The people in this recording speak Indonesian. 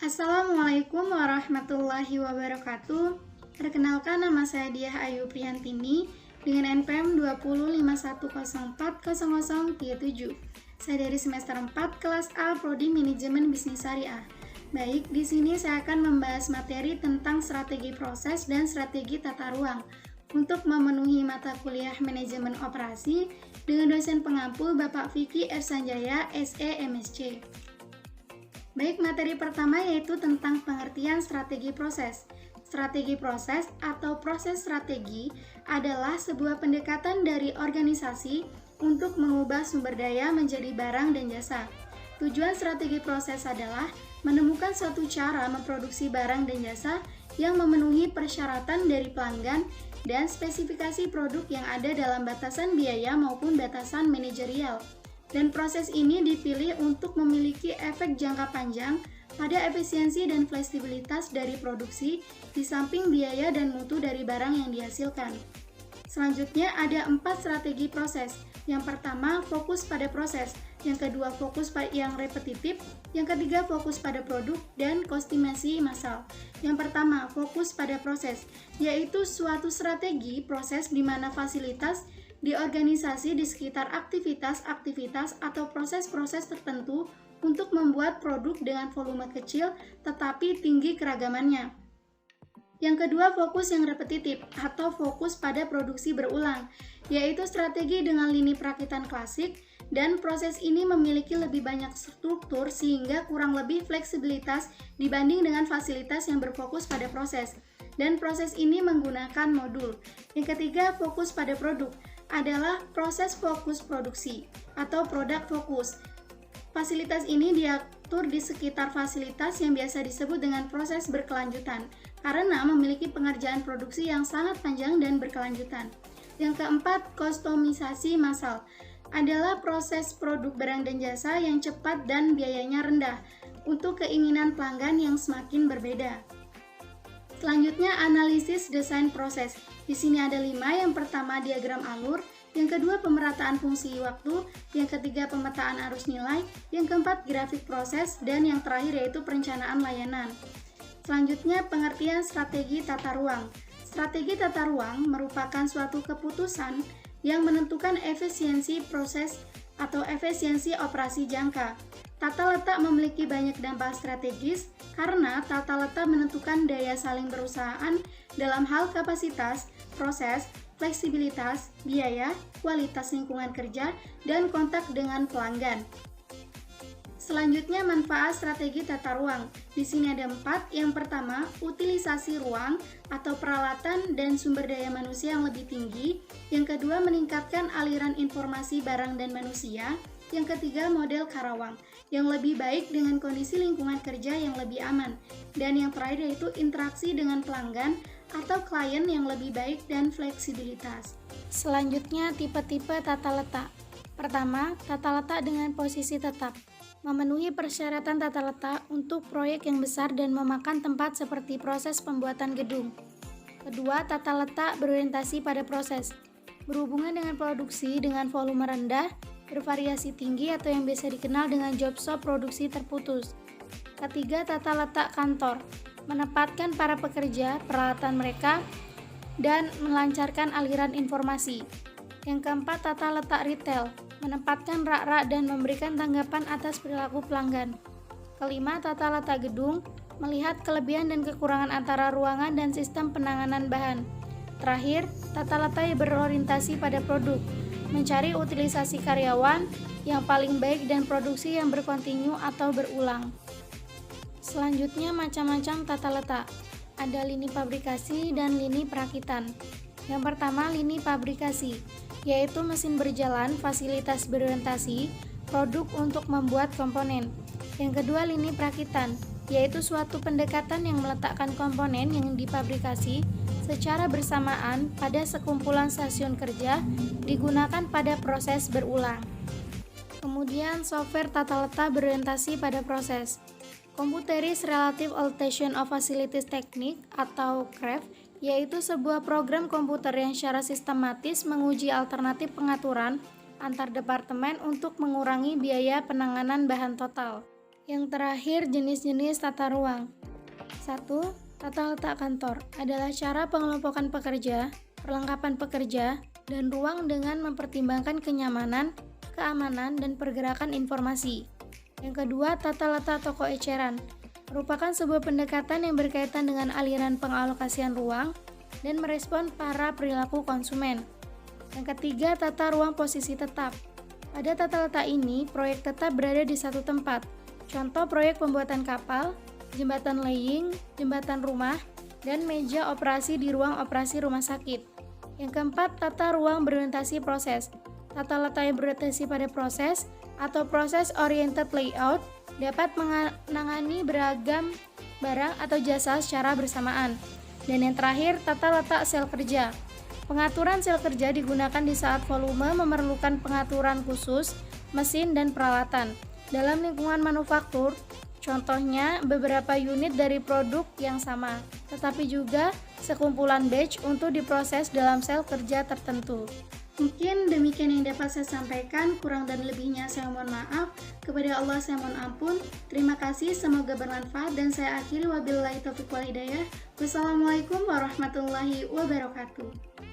Assalamualaikum warahmatullahi wabarakatuh. Perkenalkan, nama saya Diah Ayu Priyantini dengan NPM 20510400037. Saya dari semester 4 kelas A Prodi Manajemen Bisnis Syariah. Baik, di sini saya akan membahas materi tentang strategi proses dan strategi tata ruang untuk memenuhi mata kuliah manajemen operasi dengan dosen pengampu Bapak Vicky Ersanjaya, SE MSc. Baik, materi pertama yaitu tentang pengertian strategi proses. Strategi proses atau proses strategi adalah sebuah pendekatan dari organisasi untuk mengubah sumber daya menjadi barang dan jasa. Tujuan strategi proses adalah menemukan suatu cara memproduksi barang dan jasa yang memenuhi persyaratan dari pelanggan dan spesifikasi produk yang ada dalam batasan biaya maupun batasan manajerial. Dan proses ini dipilih untuk memiliki efek jangka panjang pada efisiensi dan fleksibilitas dari produksi di samping biaya dan mutu dari barang yang dihasilkan. Selanjutnya ada 4 strategi proses. Yang pertama, fokus pada proses. Yang kedua, fokus pada yang repetitif. Yang ketiga, fokus pada produk dan kostimasi massal. Yang pertama, fokus pada proses, yaitu suatu strategi proses di mana fasilitas di organisasi di sekitar aktivitas-aktivitas atau proses-proses tertentu untuk membuat produk dengan volume kecil tetapi tinggi keragamannya. Yang kedua, fokus yang repetitif atau fokus pada produksi berulang, yaitu strategi dengan lini perakitan klasik dan proses ini memiliki lebih banyak struktur sehingga kurang lebih fleksibilitas dibanding dengan fasilitas yang berfokus pada proses. Dan proses ini menggunakan modul. Yang ketiga, fokus pada produk adalah proses fokus produksi atau product fokus. Fasilitas ini diatur di sekitar fasilitas yang biasa disebut dengan proses berkelanjutan karena memiliki pengerjaan produksi yang sangat panjang dan berkelanjutan. Yang keempat, kustomisasi massal adalah proses produk barang dan jasa yang cepat dan biayanya rendah untuk keinginan pelanggan yang semakin berbeda. Selanjutnya, analisis desain proses. Di sini ada 5. Yang pertama, diagram alur. Yang kedua, pemerataan fungsi waktu. Yang ketiga, pemetaan arus nilai. Yang keempat, grafik proses. Dan yang terakhir yaitu perencanaan layanan. Selanjutnya, pengertian strategi tata ruang. Strategi tata ruang merupakan suatu keputusan yang menentukan efisiensi proses atau efisiensi operasi jangka. Tata letak memiliki banyak dampak strategis karena tata letak menentukan daya saling perusahaan dalam hal kapasitas, proses, fleksibilitas, biaya, kualitas lingkungan kerja, dan kontak dengan pelanggan. Selanjutnya, manfaat strategi tata ruang. Di sini ada 4. Yang pertama, utilisasi ruang atau peralatan dan sumber daya manusia yang lebih tinggi. Yang kedua, meningkatkan aliran informasi barang dan manusia. Yang ketiga, model Karawang yang lebih baik dengan kondisi lingkungan kerja yang lebih aman. Dan yang terakhir yaitu interaksi dengan pelanggan atau klien yang lebih baik dan fleksibilitas. Selanjutnya, tipe-tipe tata letak. Pertama, tata letak dengan posisi tetap. Memenuhi persyaratan tata letak untuk proyek yang besar dan memakan tempat seperti proses pembuatan gedung. Kedua, tata letak berorientasi pada proses. Berhubungan dengan produksi dengan volume rendah, bervariasi tinggi atau yang biasa dikenal dengan job shop produksi terputus. Ketiga, tata letak kantor. Menempatkan para pekerja, peralatan mereka, dan melancarkan aliran informasi. Yang keempat, tata letak retail. Menempatkan rak-rak dan memberikan tanggapan atas perilaku pelanggan. Kelima, tata letak gedung. Melihat kelebihan dan kekurangan antara ruangan dan sistem penanganan bahan. Terakhir, tata letak yang berorientasi pada produk. Mencari utilisasi karyawan yang paling baik dan produksi yang berkontinu atau berulang. Selanjutnya, macam-macam tata letak. Ada lini pabrikasi dan lini perakitan. Yang pertama, lini pabrikasi, yaitu mesin berjalan, fasilitas berorientasi, produk untuk membuat komponen. Yang kedua, lini perakitan, yaitu suatu pendekatan yang meletakkan komponen yang dipabrikasi secara bersamaan pada sekumpulan stasiun kerja digunakan pada proses berulang. Kemudian, software tata letak berorientasi pada proses. Computerized Relative Allocation of Facilities Technique atau CRAFT, yaitu sebuah program komputer yang secara sistematis menguji alternatif pengaturan antar departemen untuk mengurangi biaya penanganan bahan total. Yang terakhir, jenis-jenis tata ruang. 1. Tata letak kantor adalah cara pengelompokan pekerja, perlengkapan pekerja, dan ruang dengan mempertimbangkan kenyamanan, keamanan, dan pergerakan informasi. Yang kedua, tata letak toko eceran merupakan sebuah pendekatan yang berkaitan dengan aliran pengalokasian ruang dan merespon para perilaku konsumen. Yang ketiga, tata ruang posisi tetap. Pada tata letak ini, proyek tetap berada di satu tempat. Contoh proyek pembuatan kapal, jembatan laying, jembatan rumah, dan meja operasi di ruang operasi rumah sakit. Yang keempat, tata ruang berorientasi proses. Tata letak yang berorientasi pada proses atau process oriented layout dapat menangani beragam barang atau jasa secara bersamaan. Dan yang terakhir, tata letak sel kerja. Pengaturan sel kerja digunakan di saat volume memerlukan pengaturan khusus, mesin, dan peralatan. Dalam lingkungan manufaktur, contohnya beberapa unit dari produk yang sama, tetapi juga sekumpulan batch untuk diproses dalam sel kerja tertentu. Mungkin demikian yang dapat saya sampaikan, kurang dan lebihnya saya mohon maaf. Kepada Allah saya mohon ampun. Terima kasih, semoga bermanfaat dan saya akhiri wabillahi taufiq wal hidayah. Wassalamualaikum warahmatullahi wabarakatuh.